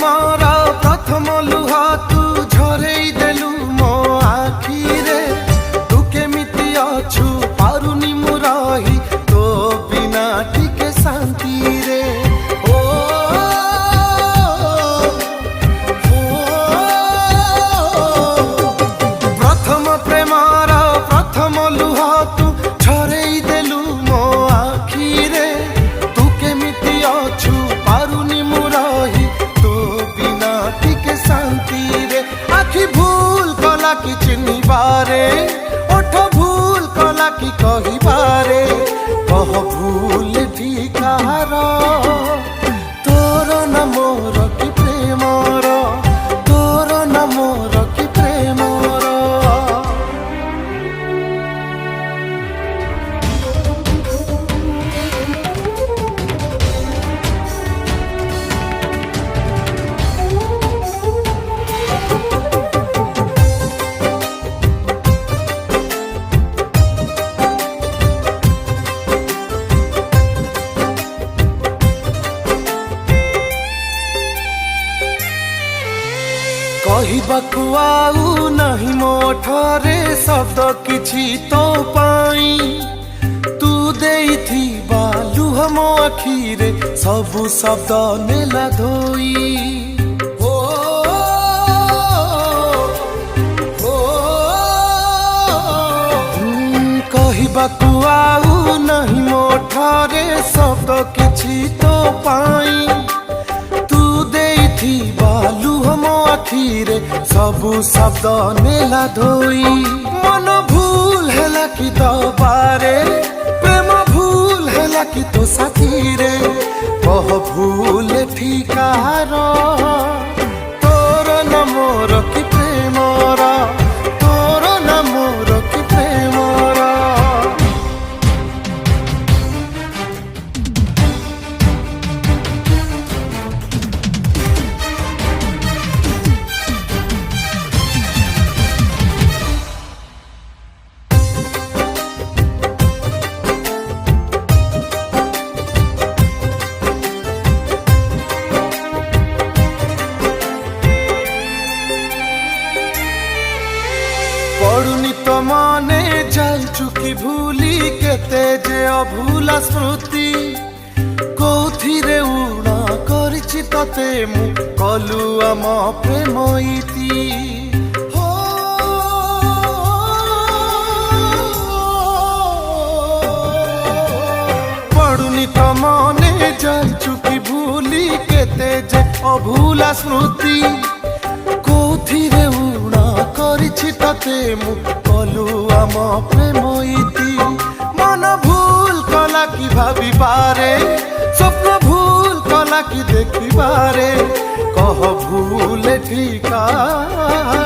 Premiere प्रथम लुह तू झरई देलु मो आखिरे तू केमिति अछु पारुनी मु रही तो बिना टिके शांति रे ओ प्रथम प्रेमर प्रथम लुह तू झरई देलु मो आखिरे तू केमिति अछु पारुनी मु रही तो बिना टिके शांति रे आखि भूल कला कि चिन्हिबारे ओठ भूल कला कि कहिबारे कह भूल ठिकार तोर न मोर कि प्रेमर तोर न मोर कि प्रेमर कहबाकू आउ नहीं मोठरे शब्द किछि तो पाई तू देइथिबा लुह मो आखिरे सबु शब्द नेला धोई ओ कहबाकू आउ नहीं मोठरे शब्द किछि तो पाई तू देइथिबा लुह मो आखिरे सबु शब्द नेला धोई मन भूल हैला कि दबारे प्रेम भूल हैला कि तो साथी रे कह भूल ठिकार तोर न मोर कि प्रेमर तोर न मोर कि प्रेमर पड़ुनी तो मने जाइछु कि भूली केते जे अभूला स्मृति कोथिरे उड़ा करिछि तते मु कलु आम प्रेम इति हो पड़ुनी तो मने जाइछु कि भूली केते जे अभूला स्मृति कोथिरे उड़ा करिछि तते मु कलु आम प्रेम इति मन भूल कला कि भाबी पारे स्वप्न भूल कला कि देखी बारे कह भूल ठिकार।